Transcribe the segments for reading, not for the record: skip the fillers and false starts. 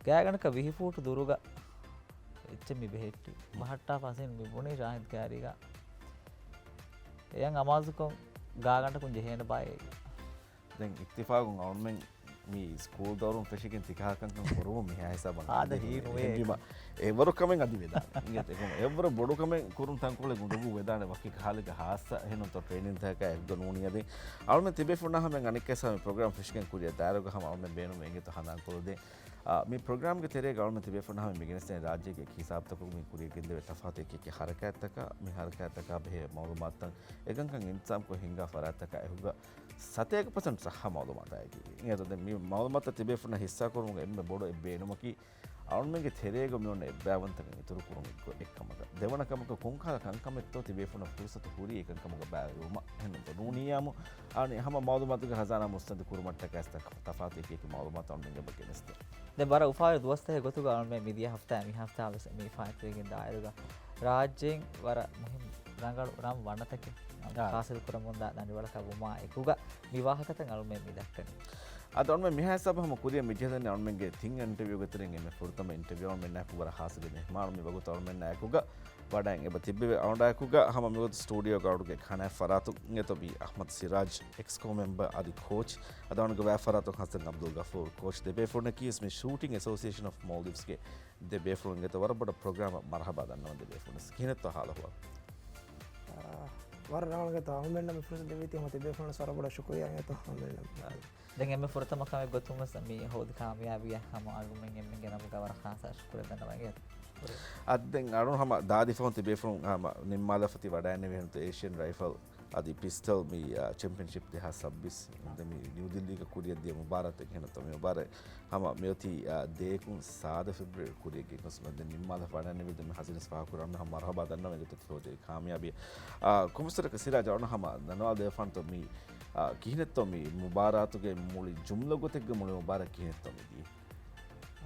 ගෑගනක විහිපූට දුරුග එච්චමි බෙහෙට්ටි මහට්ටා පසෙන් විබුණේ ශාහිත් කෑරික එයන් අමාසුකොම් ගාගන්ටකුන් ජෙහේන බයි දැන් ඉක්තිෆාගුන් අවුන්මෙන් මේ ස්කූල් දවරුම් ෆෙෂිකෙන් තිකාකංකම් කරුම මෙහායිසා බං ආද හීනුවේ එවරු කමෙන් අදි වෙදා එවර බොඩු කමෙන් කුරුම් තංකොලේ ගුඩුගු වෙදානේ වකි කාලෙක හාස්ස එහෙනම් තෝ ට්‍රේනින් තක එක්ද නෝනියදී අවුන්මෙන් තිබේ ෆුණාහම අනික්කසම ප්‍රෝග්‍රෑම් ෆෙෂිකෙන් කුරිය දාරගහම අවුන්මෙන් බේනු මේගෙත හදාන් කොරදේ මේ ප්‍රෝග්‍රෑම් ගේ තෙරේ ගවර්න්මන්ට් තිබේ ෆුණාහම මිගෙනස්තේ රාජ්‍යයේ හිසාබ් තක මේ කුරිය ගෙන්දේ තෆාතේ කි හරකත් තක මේ හරකත් තක බෙහෙ මවුමාත්තන් එකංකන් ඉන්සම් කො හින්ගා ෆරත් තක එහුග 7% සහ මවුමාතයි කි ඉතින් මේ මවුමාත තිබේ ෆුණා හිස්සා කරුමුග එම්බ බොඩ බේනුමකි අවුන්මගේ තෙරේග මියොන්න එබ්බෑවන්තකන් ඉතුරු කුරුම එක්කමක දෙවනකමක කොංකාල කංකමෙත්තෝ තිබේ ෆුණා පුරුසත කුරි එකංකමක බෑරුම එහෙනම් නූනියාමු අනේ හැම මවුමාතක හසානා මුස්තද කුරුමට්ට කැස්ත තෆාතේ කි මවුමාත අවුන්මගේ බගෙනස්ත දැන් බර උපාය දුවස්තේ ගොතු ගාන මේ මිදිය හෆ්තා මේ හෆ්තා මේ ෆයිට් දායරුග රාජ්‍යයෙන් වර මුහිම් රංගල රම් වන්නතක කාසල් කරමුන්දා දඬි වල කවුමා එකුග විවාහකත ගල් මේ මිදක්කනේ ಅದೊಂದು ಮಿಹಾಸಬ ಕುರಿಯ ಮಿಜದನೆ ಅವನ್ಮೆಂಗೆ ಥಿಂಗ್ ಇಂಟರ್ವ್ಯೂ ಗತರೆಂಗೆ ಮೆ ಫುರ್ತಮ ಇಂಟರ್ವ್ಯೂ ಅವನ್ಮೆನ್ ನಾಕು ಬರ ಹಾಸಲಿನೆ ಮಾಡು ಮಿ ಬಗುತ ಅವನ್ಮೆನ್ ನಾಕುಗ ವಡಂಗೆ ಬ ತಿಬ್ಬೆ ಅವಡಾಕುಗ ಹಮ ಮಿ ಬಗುತ ಸ್ಟುಡಿಯೋ ಗೌಡುಗೆ ಖಾನೆ ಫರಾತು ಗೆತ ಬಿ ಅಹಮದ್ ಸಿರಾಜ್ ಎಕ್ಸ್ಕೋ ಮೆಂಬರ್ ಆದಿ ಕೋಚ್ ಅದೊಂದು ವೆ ಫರಾತು ಹಸನ್ ಅಬ್ದುಲ್ ಗಫೂರ್ ಕೋಚ್ ದೆ ಬೇಫೋರ್ನ ಕೀಸ್ ಮಿ ಶೂಟಿಂಗ್ ಅಸೋಸಿಯೇಷನ್ ಆಫ್ ಮಾಲ್ದೀವ್ಸ್ ಗೆ ದೆ ಬೇಫೋರ್ ಗೆತ ವರಬಡ ಪ್ರೋಗ್ರಾಮ್ ಮರ್ಹಬಾ ದನ್ನ ದೆ ಬೇಫೋರ್ ಸ್ಕಿನತ ಹಾಲ ಹುವಾ war rawan gata ahmed nam fursa deviti mate befon sara bada shukriya to ahmed nam දැන් එමෙ ෆොරතම කම ගොතුම මේ හොද කාමියාබිය හැම අරුමෙන් එමෙ ගෙනම ගවර ખાસ අශුක්‍ර දනවා ගියත් අදෙන් අරුන් හම දාදි ෆෝන් තිබේ ෆෝන් හම නිම්මාල ෆති වඩාන්නේ වෙනත ඒෂියන් රයිෆල් आदि पिस्टल में चैंपियनशिप दे हा सब्बिस में न्यू दिल्ली का कुरिया दिया मुबारक है ना तो मुबारक हम मेथी देखूं 7 फरवरी कुरिया के कसम दे निम्माल फाड़ने में में हाजिर सफा कुरान हम मरहबा दन्ना में तो थोड़े कामयाबी कुमसर का सिरा जाओ ना हम धन्यवाद देफान तो मी किहने तो मी मुबारक के मूली जुमलों को तक मूली मुबारक किहने तो मी दी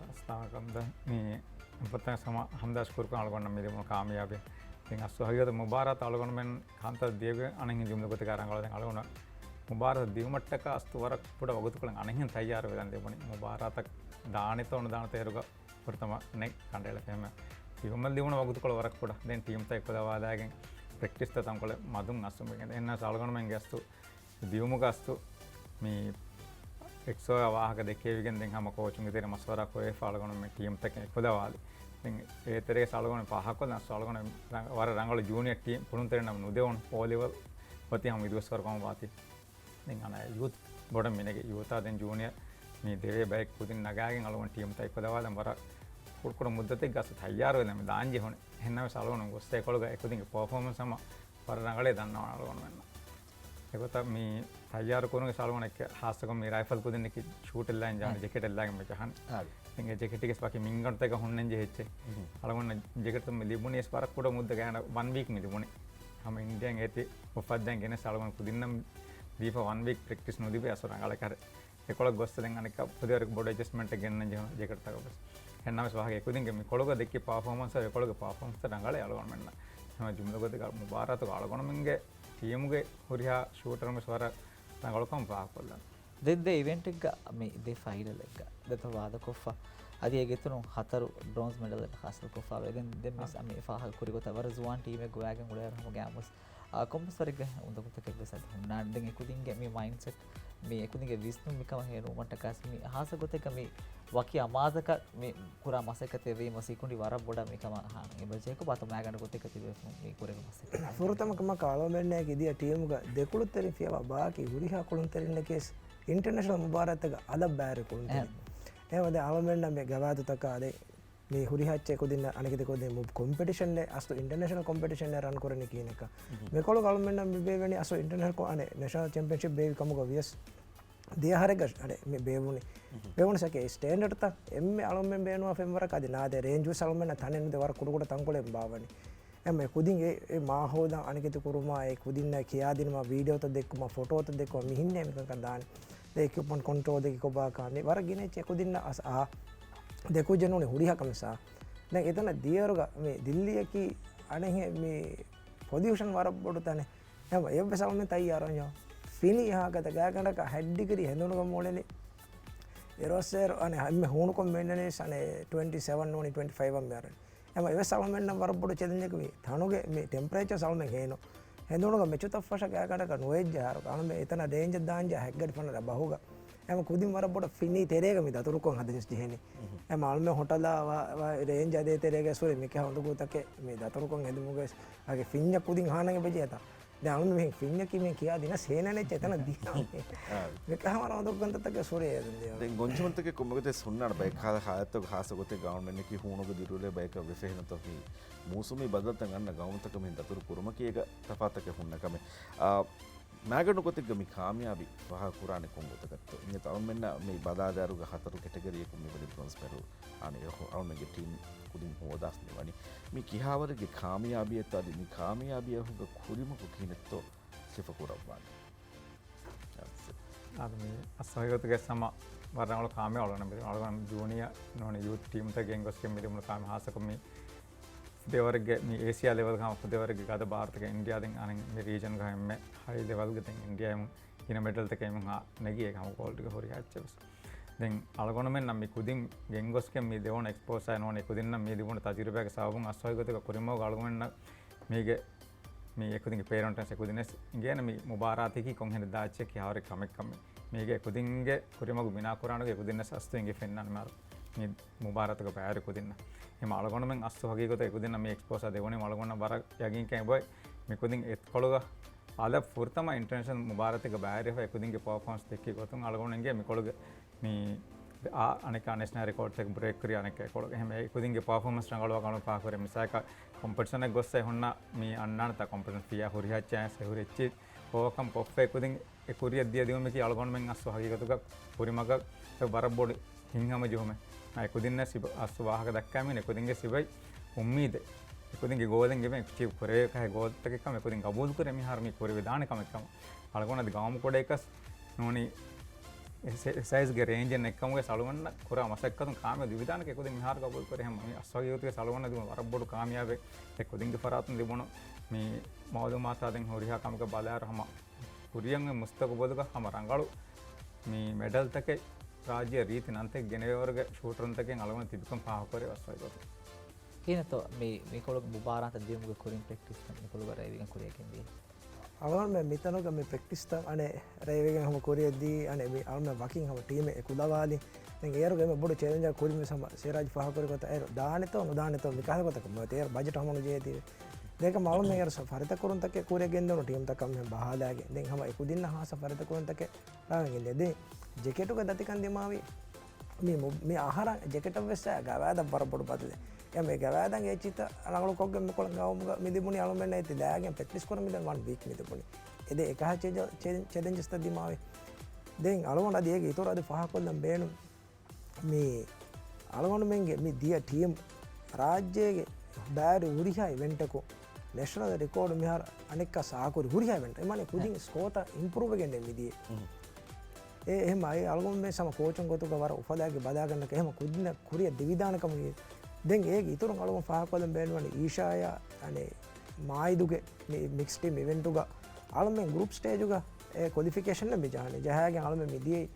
अस्सलाम मी पता समा हमदास कुर को अलगोन मेरे मो कामयाबी ඉතින් අස්වහගියද මුබාරත් අලගොන මෙන් කාන්ත දියග අනහින් ජුම්ල ගත කරංගල අලගොන මුබාරත් දියුමට්ටක අස්තුවරක් පුඩ වගතු කලන් අනහින් තයාර වෙදන් දෙපොනි මුබාරතක් දානිතෝන දාන තේරුක පුරතම නෙක් කණ්ඩේල ෆේම දියුමල් දියුණ වගතු කල වරක් පුඩ දැන් ටීම් තයි කොදවාදාගෙන් ප්‍රැක්ටිස් තම් කල මදුන් අස්සුම ගෙන් එන්න සලගොන මෙන් ගස්තු දියුමු ගස්තු මේ එක්සෝ වාහක දෙකේ විගෙන් දැන් හැම කෝචුන්ගේ තේර මස්වරක් ඔය ෆාලගොන මේ ටීම් තක කොදවාලි ඒතරේ සලගොන පහක් වල සලගොන වර රංගල ජූනියර් ටීම් පුරුන්තර නම් නුදෙවොන් පෝ ලෙවල් පති හම විදුස් කරකම වාති දැන් අන යූත් බොඩ මිනගේ යූතා දැන් ජූනියර් මේ දෙවේ බයික් පුදින් නගාගෙන අලගොන ටීම් තයි කොදවාලම් වර කුඩ මුද්දතේ ගස තයාර වෙලා මේ දාන්ජේ හොනේ එහෙනම් සලගොන ගොස්තේ කොලග එකදින්ගේ පර්ෆෝමන්ස් සම වර රංගලේ දන්නවා අලගොන වෙන්න ඒකත මේ තයාර කරන සලගොන එක හාස්තකම මේ රයිෆල් පුදින් එක ෂූට් එල්ලෙන් ජාන ජැකට් එල්ලගෙන මේ ගහන इंगे जैकेट के बाकी मिंगन तक होने जेचे अलगोन जैकेट में लिबुने इस बार ಕೂಡ ಮುದ್ದ ಗಾನ 1 ವೀಕ್ में लिबुने हम इंडिया गेते ಒಪ್ಪದ್ದಂಗೆ ಗೆನೆ ಸಾಲಗನ ಕುದಿನ್ನ ದೀಪ 1 ವೀಕ್ ಪ್ರಾಕ್ಟೀಸ್ ನೋದಿಬೆ ಅಸರ ಅಂಗಳಕರೆ ಎಕೊಳ ಗೊಸ್ತದಂಗ ಅನಕ ಪುದಿಯರ ಬೋರ್ಡ್ ಅಡ್ಜಸ್ಟ್ಮೆಂಟ್ ಗೆನ್ನ ಜೈಕೆಟ್ ತಗೋಬಸ್ ಹೆಣ್ಣಾಮ ಸ್ವಹಾಗೆ ಕುದಿಂಗೆ ಮಿ ಕೊಳಗ ದೆಕ್ಕಿ ಪರ್ಫಾರ್ಮೆನ್ಸ್ ಎಕೊಳಗ ಪರ್ಫಾರ್ಮೆನ್ಸ್ ತಂಗಾಳೆ ಅಳಗನ ಮೆನ್ನ ನಮ್ಮ ಜುಮ್ಲ ಗೊತ್ತೆ ಮುಬಾರತ್ ಅಳಗನ ಮಂಗೆ ಟೀಮ್ಗೆ ಹುರಿಯಾ ಶೂಟರ್ ಮ ಸ್ವರ ತಂಗಳಕಂ ಪಾಕೊಲ್ಲ දෙද්ද ඉවෙන්ට් එක මේ දෙ ෆයිනල් එක දත වාද කොෆා අදී ගෙතුණු හතරු බ්‍රොන්ස් මෙඩල් එක හසල් කොෆා වෙදෙන් දෙමස් මේ ෆාහ කුරිගොත වර ජුවන් ටීම් එක ගෝයාගෙන් උඩයරම ගෑමස් කොම්පස්වරිග උන්දකුත කෙබ්බසත් හුන්නාන් දෙන් එකුදින්ගේ මේ මයින්ඩ්සෙට් මේ එකුදින්ගේ විස්නු මිකම හේරු මට කස්මි හාස ගොතක මේ වකි අමාදක මේ කුරා මසකතේ වේ මසිකුණි වර බොඩ මේකම හාන එබජේක බත මෑගන ගොතක තිබේ මේ කුරේ මසක ಫುರುತಮಕಮ ಕಾಲಮೆನ್ನೆ ಗಿದಿಯ ಟೀಮ್ಗ ದೆಕುಳು ತೆರಿಫಿಯವ ಬಾಕಿ ಹುರಿಹಾ ಕುಳುನ್ ತೆರಿನ ಕೇಸ್ ಇಂಟರ್ನ್ಯಾಷನಲ್ ಮುಬಾರತ್ಗ ಅದ ಬ್ಯಾರೆ ಕುಳುನ್ ತೆರಿ ಏವದೆ ಅವಮೆನ್ನ ಮೆ ಗವಾದು ತಕ ಅದೆ මේ හුරිහච්ච කොදින්න අනකිත කොදේ මුබ් කොම්පිටිෂන් ලේ අස්තු ඉන්ටර්නැෂනල් කොම්පිටිෂන් ලේ රන් කරන කීනක මේකොල ගල්මෙන්න බේවෙනි අසු ඉන්ටර්නැෂනල් කෝ අනේ නැෂනල් චැම්පියන්ෂිප් බේවි කමුග වියස් දිය හරග අනේ මේ බේවුනේ බේවුන සකේ ස්ටෑන්ඩඩ් තා එම්මෙ අලොම්මෙන් බේනවා ෆෙම්වරක අදි නාදේ රේන්ජ් වස් අලොම්මෙන්න තනෙන් දෙවර කුඩුකුඩ තංකොලෙන් බාවනි එම්මෙ කුදින් ඒ මාහෝදා අනකිත කුරුමා ඒ කුදින්න කියා දිනවා වීඩියෝ ත දෙක්කම ෆොටෝ ත දෙක්කම මිහින්නේ මේක දාන ඒ ඉක්විප්මන්ට් කන්ට්‍රෝල් දෙක කොබා කානේ වර गिने චෙ කුදින්න අස ආ देखो जनोने हुड़िया कमसा ना इतना दियरुगा में दिल्ली की आने हैं में पोल्यूशन वारा बोलता ने हम ये बस में तैयार हो जाओ फिनी यहाँ का तक क्या करना का हेड डिग्री है दोनों का मोड़े ने එරොස්සේර අනේ හැම හුණුකොම් මෙන්නනේ සනේ 27 ඕනි 25 අම්මයාරන් එම එව සල්මෙන්න වරබොඩ චෙදෙන්ජක වේ තනුගේ මේ ටෙම්පරේචර් සල්මෙන් හේනෝ හෙඳුණුග මෙචුත ෆෂ කෑකඩක නොවෙජ්ජාර කාම එතන ඩේන්ජර් දාංජ හැග්ගඩි පනර බහුග එම කුදින් වරබොඩ ෆිනි තෙරේග මි දතුරුකොන් හදස් දිහෙනි එම අල්මෙ හොටලා රේන්ජ දේ තෙරේග සුරි මික හොඳුගුතක මේ දතුරුකොන් හෙදුමුගස් අගේ ෆින්ජ කුදින් හානගේ බෙජේතා දැන් මේ ෆින්ජ කිමේ කියා දින සේනනේ එතන දිනා මේක හමර හොඳුගන්තක සුරි දැන් ගොන්චමන්තක කොමගත සුන්නාට බයි කාල හායත්ත හාසගොතේ ගවර්න්මන්ට් එකේ හුණුග දිරුලේ බයික වෙෆෙහෙන තොපි මූසුමි බදල්ත ගන්න ගවුන්තක මෙන් දතුරු කුරුම කීක තපාතක හුන්නකම නාගනු කොතිග මේ කාමයාබි වහ කුරානේ කොංගොතකත්තු ඉන්නේ තව මෙන්න මේ බදාදාරුග හතරු කැටගරිය කුම් මෙවලි බ්‍රොන්ස් පෙරු අනේ අවුමගේ ටීම් කුදින් හොදාස් නෙවනි මේ කිහාවරගේ කාමයාබියත් අදි මේ කාමයාබිය හුග කුරිම කුකිනෙත්තෝ සිෆ කුරබ්බාන ಅದು ಅಸಹಯೋಗಕ್ಕೆ ಸಮ ವರನಗಳು ಕಾಮೆ ಅವಳನ ಮೇಲೆ ಅವಳನ ಜೂನಿಯ ನೋಡಿ ಯೂತ್ ಟೀಮ್ ತೆಗೆಂಗೋಸ್ಕೆ ಮೇಲೆ ಮುಳ ಕಾಮೆ ಹಾಸಕಮ್ಮಿ ದೇವರಿಗೆ ಮೀ ಏಸಿಯಾ ಲೆವೆಲ್ ಗಾಮ ದೇವರಿಗೆ ಗಾದ ಭಾರತಕ್ಕೆ ಇಂಡಿಯಾದ ಅನೆ ಮೀ ರೀಜನ್ ಗ ಎಮ್ಮೆ ಹೈ ಲೆವೆಲ್ ಗೆ ತೆಂಗ್ ಇಂಡಿಯಾ ಎಮ್ ಇನ ಮೆಡಲ್ ತಕೆ ಎಮ್ ಹಾ ನಗಿ ಗಾಮ ಗೋಲ್ಡ್ ಗೆ ಹೊರಿ ಹಚ್ಚಬಸ್ ದೆನ್ ಅಳಗೋಣ ಮೆನ್ ನಮ್ಮಿ ಕುದಿನ್ ಗೆಂಗೋಸ್ಕೆ ಮೀ ದೇವನ ಎಕ್ಸ್ಪೋಸ್ ಆಯ ನೋಡಿ ಕುದಿನ್ ಮೀ ದಿವನ ತಜುರ್ಬೆಗೆ ಸಾಬುಂ ಅಸಹಯೋಗಕ್ಕೆ ಕುರಿಮೋ ಅಳಗೋಣ ಮೀಗೆ මේ එකුදින්ගේ පේරන්ටන්ස් එකුදිනස් ඉගෙන මේ මුබාරාතිකි කොන්හෙන දාච්ච කියාවර කමෙක් කමෙ මේගේ එකුදින්ගේ කුරිමගු බිනා කුරානගේ එකුදින්න සස්තුන්ගේ ෆෙන්නන්න මාර මේ මුබාරාතක බෑර එකුදින්න එම අලගොන මෙන් අස්සු හගීගත එකුදින්න මේ එක්ස්පෝසා දෙවනේ අලගොන බර යගින් කැබයි මෙකුදින් එත්කොළග අල ෆුර්තම ඉන්ටර්නැෂනල් මුබාරාතක බෑර එකුදින්ගේ පර්ෆෝමන්ස් දෙකේ ගොතුන් අලගොනගේ මෙකොළග මේ අනෙක නැෂනල් රෙකෝඩ්ස් එක බ්‍රේක් කරිය අනෙක කොළග එහෙම එකුදින්ගේ පර්ෆෝමන්ස් රංගලව ගන්න පා කරේ මිසයක කොම්පිටිෂන් එක ගොස්සේ හොන්න මේ අන්නාන තා කොම්පිටිෂන් ෆියා හොරියා chance හොරිච්චි ඕකම් පොෆේ කුදින් ඒ කුරිය දිය දියොම කි අලගොන මෙන් අස්සු හගීගතුක පුරිමග බරබොඩ හිංගම ජොම නයි කුදින්න සිබ අස්සු වාහක දක්කම නේ කුදින්ගේ සිබයි උම්මීද කුදින්ගේ ගෝලෙන් ගෙම චි කුරේ කහ ගෝල් තක කම කුදින් ගබූල් කරේ මි හාර මි කුරේ දාන කම කම අලගොන ද ගාම කොඩ එකස් නෝනි සයිස් ගේ රේන්ජ් එකකම සලුවන්න කුර මසක්කතුන් කාම දිවිදානක කුදින් මි හාර ගබූල් කරේ හැම මි අස්සගියුතේ සලුවන්න දුන වරබොඩ කාමියාවේ ඒ කුදින්ගේ ෆරාතුන් දිබුණ මේ මවදු මාතාදෙන් හොරියා කමක බලාර හම කුරියන් මුස්තක බොදක හම රංගලු මේ මෙඩල් තක රාජ්‍ය රීති නන්තේ ගෙනවර්ග ෂූටරන් තකෙන් අලවන තිබකම් පහ කරේ වස්සයිගොත ಏನೋ මේ කොළ මුබාරාත දියමුගේ කුරින් ප්‍රැක්ටිස් කරන කොළ රයිවිගන් කුරියකින් දී අලගොන මේ මිතනක මේ ප්‍රැක්ටිස් ත අනේ රයිවිගන් හම කුරියදී අනේ මේ අල්ම වකින් හම ටීම් එක කුදවාලි දැන් ඒරුගේ මේ බොඩ චැලෙන්ජර් කුරිම සම සේරාජ් පහ කරේ කොට ඒ දානෙතෝ නොදානෙතෝ මිකාහ කොතක මත ඒ බජට් හමන ජේති දෙක මවල් මේර සෆරිත කරුන් තක කුරිය ගෙන්දන ටීම් තක මේ බහලාගේ දැන් හම එකුදින්න හා සෆරිත කරුන් තක රාගෙන් දෙදේ ජැකට් එක දතිකන් දෙමාවි මේ ආහාර ජැකට් එක වෙස්ස ගාවාද බරපොඩ බදලේ මේ ගවාදන් ඒ චිත අලංගල කොග්ග මෙකොළ ගවමුග මිදිමුණි අලුමෙන්න ඇති දාගෙන් ප්‍රැක්ටිස් කරන මිදන් 1 වීක් මිදිමුණි එද එකහ චැලෙන්ජස් තදිමාවේ දැන් අලුමන අදියගේ ඊතර අද පහ කොල්ලන් බේනු මේ අලුමන මෙන්ගේ මේ දිය ටීම් රාජ්‍යයේ බෑරි උරිහා ඉවෙන්ට් එක නැෂනල් රෙකෝඩ් මිහාර අනෙක්ක සාකුරි උරිහා ඉවෙන්ට් එමනේ කුදින් ස්කෝට ඉම්ප්‍රූව් වෙන්නේ මිදියේ එහෙම අය අලුමන මේ සම කෝචන් ගොතුක වර උපදාගේ බදා ගන්නක එහෙම කුදින කුරිය දිවිදානකම දැන් ඒක ඉතුරු අලුම පහ කොල්ලන් බේනුවනේ ඊෂාය අනේ මායිදුගේ මික්ස් ටීම් ඉවෙන්ට් එක අලුමෙන් ගෲප් ස්ටේජ් එක ඒ ක්වොලිෆිකේෂන් එක මෙජානේ ජහයගෙන් අලුමෙන් මිදියේ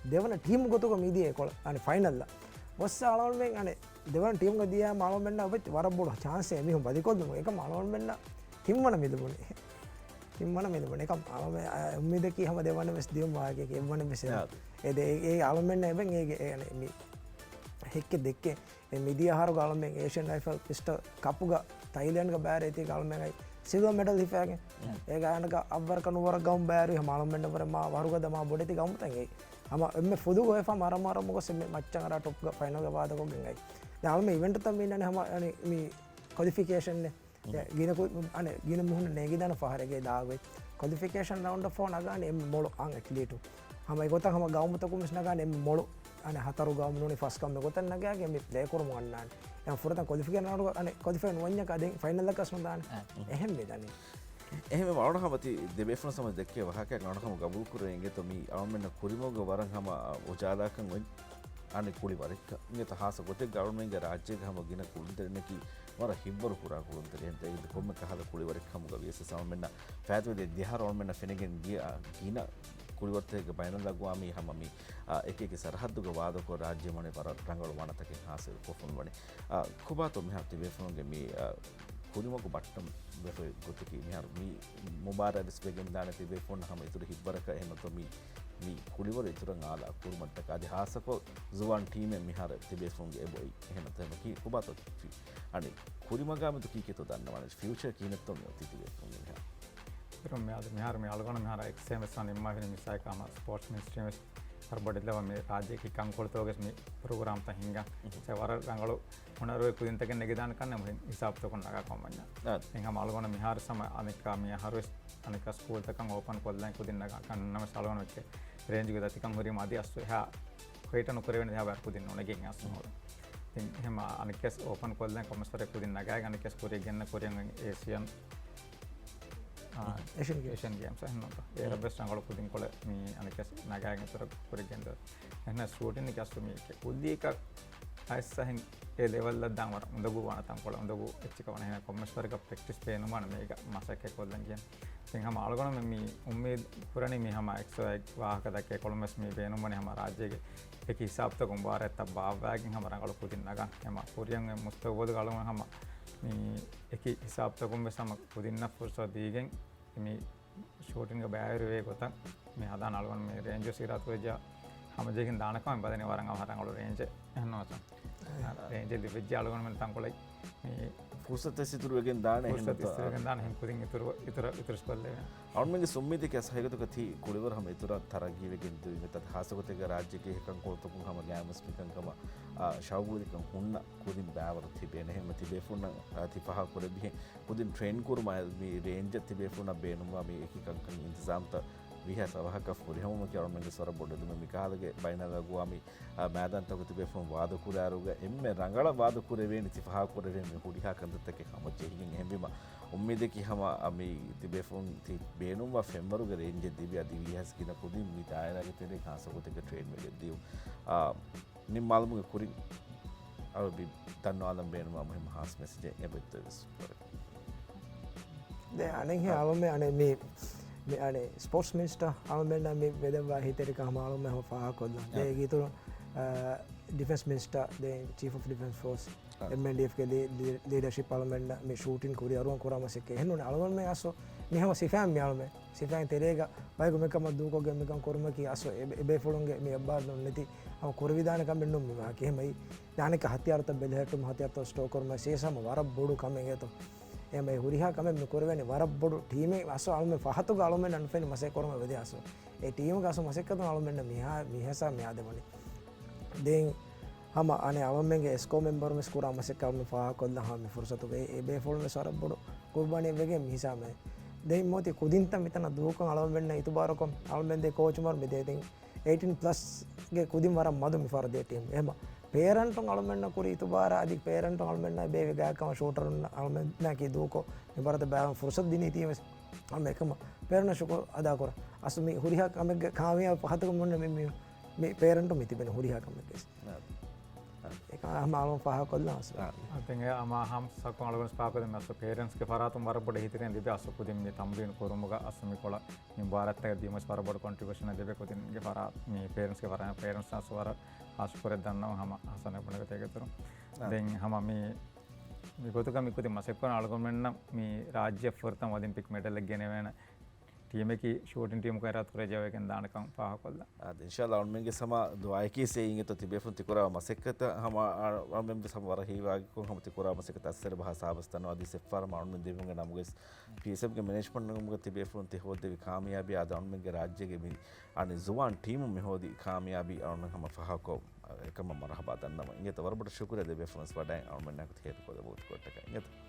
දෙවන ටීම් ගොතුක මිදියේ කොළ අනේ ෆයිනල් ලා ඔස්ස අලුමෙන් අනේ දෙවන ටීම් එක දියා මාලුම මෙන්න ඔබ වරබොඩ chance එක මිහුම් බදිකොද්දම ඒක මාලුම මෙන්න හිම්මන මිදුනේ හිම්මන මිදුනේ ඒක අලුම උම්මීද කි හැම දෙවන මෙස් දියුම් වාගේ කෙවන මෙස් ඒ අලුම මෙන්න එබෙන් ඒ මේ හෙක්ක දෙක්කේ මිදිය ආහාර ගාලමෙන් ඒෂියන් රයිෆල් පිස්ටල් කපුග තයිලන්ඩ් ක බෑර ඉති ගාලමෙන් සිල්වර් මෙඩල් හිෆාගේ ඒ ගානක අබ්වර කනුවර ගම් බෑරි මාලම් මෙන්න වර මා වරුගද මා බොඩති ගම් තංගේ අම එම්මේ ෆුදු ගොයෆා මාර මොක සෙමෙ මච්චන් අර ටොප් ක ෆයිනල් ක වාදකෝ ගෙන්ගයි දැන් අලම ඉවෙන්ට් තම ඉන්නනේ හැම අනේ මේ ක්වොලිෆිකේෂන් නේ ගින අනේ ගින මුහුන නේගි දාන පහරගේ දාවේ ක්වොලිෆිකේෂන් රවුන්ඩ් 4 නගානේ එම් මොළු අන් ඇක්ලිටු හැම ඒකත හැම ගවුම තකුම් නගානේ එම් මොළු අනේ හතරු ගවුම නෝනේ ෆස් කම් ගොතන් නගාගේ මේ ප්ලේ කරමු අන්නාන දැන් ෆොරතන් ක්වොලිෆිකේෂන් රවුන්ඩ් අනේ ක්වොලිෆයි නොවන්න කදෙන් ෆයිනල් එක කස්ම දාන එහෙම මෙදන්නේ එහෙම වරණහමති දෙබේෆන සම දෙකේ වහකයක් නණහම ගබුල් කුරෙන්ගේ තොමි අවමෙන්න කුරිමෝග වරන් හම උජාදාකන් වෙන් අනේ කුලි වරෙක් ඉංගත හාස ගොතේ ගවර්න්මන්ට් ගේ රාජ්‍යක හම ගින කුලිතරනකි වර හිබ්බරු කුරා කුලතරෙන් තේ කොම්ම කහල කුලි වරෙක් හම ගවියස සමෙන්න ෆෑතුවේ දිහාර අවමෙන්න ෆෙනගෙන් ගින ಕುಳಿವರ್ತೇಗ ಬಯನದಾಗುವಾಮಿ ಹಮಮಿ ಏಕೇಕೆ ಸರಹದ್ದುಗ ವಾದಕೋ ರಾಜ್ಯ ಮನೆ ಬರ ರಂಗಳು ವಣತಕ್ಕೆ ಹಾಸಿರು ಕೊಫುನ್ ಬಣಿ ಖುಬಾ ತೊಮ್ಮೆ ಹತ್ತಿ ಬೇಫುನ್ಗೆ ಮೀ ಕುರಿಮಗು ಬಟ್ಟಂ ಬೇಫೆ ಗೊತ್ತಿಗೆ ಮಿಹಾರ್ ಮೀ ಮುಬಾರ ರಿಸ್ಪೆಗೆನ್ ದಾನೆ ತಿಬೆ ಫೋನ್ ಹಮ ಇತುರು ಹಿಬ್ಬರಕ ಏನೋ ಮೀ ಕುಳಿವರು ಇತುರ ಆಲ ಕುರುಮಟ್ಟಕ ಅದಿ ಹಾಸಕೋ ಜುವಾನ್ ಟೀಮೆ ಮಿಹಾರ ತಿಬೆ ಫೋನ್ಗೆ ಎಬೋಯ್ ಏನೋ ಕಿ ಖುಬಾ ತೊ ಅಣಿ ಕುರಿಮಗಾಮದು ಕೀಕೆತೋ ದನ್ನವಾನೆ ಫ್ಯೂಚರ್ ಕೀನೆತ್ತೋ ತಿತಿಬೆ ಫೋನ್ ಮಿಹಾರ್ ಇರೊಮ್ಮೆ ಅದು ಮಿಹಾರ್ ಮಿ ಅಲ್ಗೋಣ ಮಿಹಾರ ಎಕ್ಸೆಮಸ್ ನಾನು ನಿಮ್ಮಾಗಿನ ಮಿಸ್ಸಾಯ ಕಾಮ ಸ್ಪೋರ್ಟ್ಸ್ ಮಿನಿಸ್ಟ್ರಿ ಹೊರಬಡಿಲ್ಲವ ಮಿ ರಾಜ್ಯಕ್ಕೆ ಕಂಕೊಳ್ತೋಗ ಮಿ ಪ್ರೋಗ್ರಾಮ್ ತ ಹಿಂಗ ವರ ರಂಗಳು ಹುಣರು ಕುದಿಂತಗೆ ನೆಗೆದಾನ ಕನ್ನ ಹಿಸಾಬ್ ತಗೊಂಡಾಗ ಕೊಂಬಂಜ ಹಿಂಗ ಮಾಲ್ಗೋಣ ಮಿಹಾರ ಸಮ ಅನೇಕ ಮಿ ಹರ್ವೆಸ್ ಅನೇಕ ಸ್ಕೂಲ್ ತಕಂಗ ಓಪನ್ ಕೊಲ್ಲಾಂ ಕುದಿನ್ನಾಗ ಕನ್ನ ಸಾಲ್ಗೋಣಕ್ಕೆ ರೇಂಜ್ ಗೆ ತಕಂಗ ಹೊರಿ ಮಾದಿ ಅಷ್ಟು ಹ್ಯಾ ಕೊಯ್ಟನು ಕೊರೆವೆನ ಹ್ಯಾ ಬಾರ್ ಕುದಿನ ಒಳಗೆ ಹಿಂಗ ಅಷ್ಟು ನೋಡು ಹಿಂಗ ಅನೇಕ ಓಪನ್ ಕೊಲ್ಲಾಂ ಕಮಸ್ತಾರೆ ಕುದಿನ್ನಾಗ ಅನೇಕ ಕೊರಿಯನ್ನ ಕೊರಿಯಂಗ ಏಷಿಯನ್ ಏಷ್ಯನ್ ಗೇಮ್ಸ್ ಹೆಣ್ಣು ಏರ ಬೆಸ್ಟ್ ಅಂಗಳು ಕುದಿಂಕೊಳೆ ಮೀ ಅನೇಕ ನಗಾಗ ತರ ಕೊರಿಗೆಂದ ಹೆಣ್ಣ ಸ್ಟೂಡೆಂಟ್ ಅಷ್ಟು ಮೀ ಉದ್ದೀಕ ಐಸ ಹಿಂಗೆ ಏ ಲೆವೆಲ್ ದಾಂಗ್ ಒಂದಗು ವಾಣ ತಂಕೊಳೆ ಒಂದಗು ಹೆಚ್ಚಿಕವಣ ಹೆಣ್ಣ ಕೊಮ್ಮಸ್ವರ್ಗ ಪ್ರಾಕ್ಟೀಸ್ ಪೇನು ಮಾಡ ಈಗ ಮಸಕ್ಕೆ ಕೊಲ್ಲಂಗೆ ಹಿಂಗೆ ಹಮ ಆಳ್ಗೋಣ ಮೀ ಉಮ್ಮೀದ್ ಪುರಾಣಿ ಮೀ ಹಮ ವಾಹಕದಕ್ಕೆ ಕೊಳಮಸ್ ಮೀ ಬೇನು ಮನೆ ಹಮ ರಾಜ್ಯಗೆ एक हिसाब तक बारे तब बाग हम रंगल कुदिन्नागा हम कुरियंग मुस्तबोद गालो हम मी एक हिसाब तक हम कुदिन्न फुर्सत दीगे मी शूटिंग बैर वे गोता मी अदा नालगन मी रेंज सिरात वेजा हम जेगिन दानक हम बदने वरंगा हरंगल रेंज एन्नो रेंज दिव्य आलगन में तंकोले मी फुर्सत सितुरुवेගෙන් දාන එහෙම सितुरुवेගෙන් දාන එහෙම කුදින් ඉතුරු ස්කොල්ලේ ಅವನಿಗೆ ಸುಮ್ಮಿದಿ ಕೆಲಸ ಹೇಗದು ಕಥಿ ಕುಳಿವರ ಹಮ ಇತುರ ತರಗಿವೆಗೆನ್ ದುಯಿನ ತದ ಹಾಸಗತೆಗ ರಾಜ್ಯಕ್ಕೆ ಹೇಕಂ ಕೋತಕು ಹಮ ಗ್ಯಾಮಸ್ ಮಿಕಂ ಕಮ ಶಾವುಗುದಿ ಕಂ ಹುನ್ನ ಕುದಿನ್ ಬಾವರ ತಿಬೇನೆ ಹೆಮ ತಿಬೆ ಫುನ್ನ ತಿಫಹ ಕೊರಬಿ ಕುದಿನ್ ಟ್ರೈನ್ ಕುರು ಮಿ ರೇಂಜ್ ತಿಬೆ ಫುನ್ನ ಬೇನುಮ ಮಿ ಏಕಿಕಂ ಕಂ ಇಂತಜಾಮ್ ತ විහ සවහක ෆුරිහම කියවමගේ සොර බොඩදුම මිකාලගේ බයිනගුවාමි මෑදන්තක තිබේ ෆොන් වාදකුරාරුග එම්මෙ රංගල වාදකුරවේ නිති පහ කුරවේ මෙ හුඩිහා කන්දතක හම ජෙහිගෙන් එම්බිම උම්මෙද කිහම අමි තිබේ ෆොන් ති බේනුම ෆෙම්බරුග රේන්ජ දිවි අදි විහස් කින කුදින් මි දායරගේ තෙරේ කාසකොතක ට්‍රේන් මෙගෙ දියු නිම් මාලමුගේ කුරි අවබි තන්නවාදම් බේනුම මුහිම හාස් මෙසේජ් එබෙත්තස් ද අනෙහි අවම අනේ මේ අනේ ස්පෝර්ට්ස් මිනිස්ටර් ආමෙන්න මේ වෙදවා හිතේක හමාලුම හම ෆාහ කොල්ලා ඒ ගීතුන डिफेंस मिनिस्टर दे chief of defence force MNDF के लीडरशिप पार्लियामेंट में शूटिंग कोरी अरुण कोरा मसे के हेनु अलवन में आसो नि हम सिफाम म्याल में सिफाम तेरेगा भाई को मेकम दू को गे मेकम कोरम की आसो एबे फोलंगे मे अब्बार नति हम कोरविदान का मेन्नु में के मई दाने का हथियार त बेलहटम हथियार तो स्टोकर में सेसम वार बोडू कमेंगे तो ए मैं हुरिहा कमे में कोरवेने वार बोडू टीम आसो आल में फाहतो गालो में ननफेन मसे कोरम वेदे आसो ए टीम का आसो मसे कदो आल में मिहा मिहसा म्यादे मनी दें हम आने आवमेंगे एस्को मेंबर में स्कोर आमसे काम में फा कोल्ला हम फुर्सत गए ए बे फोल में सारा बड़ो कुर्बानी वेगे मिसा में दे मोती कुदिन तम इतना दूक आलमेंट ने इतबार को आलमेंट दे कोच मार में दे दें 18+ के कुदिन वारा मधु मिफार दे टीम एमा पेरेंट आलमेंट ना कुरी इतबार अधिक पेरेंट आलमेंट ना बे गा का शूटर आलमेंट ना की दूको निबारत बा फुर्सत दिनी थी हमें कम पेरेंट शुक्र अदा कर असमी हुरिया कम खामिया हाथ को मन में मे पेरेंट मिति बने हुरिया कम केस एक हम आलो फाह कोल्ला अस अतंगे अमा हम सको अलगन स्पाको में अस पेरेंट्स के फरा तुम बरबड हितरे दिबे अस कुदिन नि तमरिन कोरुमुगा असमी कोला नि भारत तक दिमस बरबड कंट्रीब्यूशन देबे कुदिन के फरा नि पेरेंट्स के फरा पेरेंट्स असवर आस करे दन्नो हम हसन बने तेगे तरो देन हम मी गोतुका मी कुदिन मसेको अलगन मेन्न मी राज्य फरतम वदिन पिक मेडल गेने वेना टीम की शूटिंग टीम को रात करे जावे के दान का पाह कोल्ला इंशाल्लाह उनमें के समा दुआई की से इंगे तो तिबेफुन तिकोरा मसेकत हम में सम वर ही वाग को हम तिकोरा मसेकत असर भाषा बस्तन आदि से फर माउंट में देवेंगे नमगे पीएसएफ के मैनेजमेंट नमगे तिबेफुन ति होदे कामयाबी आदा उनमें के राज्य के भी आने जुबान टीम में होदी कामयाबी और हम फह को एकम मरहबा दन्नम इंगे तो वरबड शुक्र है तिबेफुन स्पडाय और मैं ना थे को बहुत को टका इंगे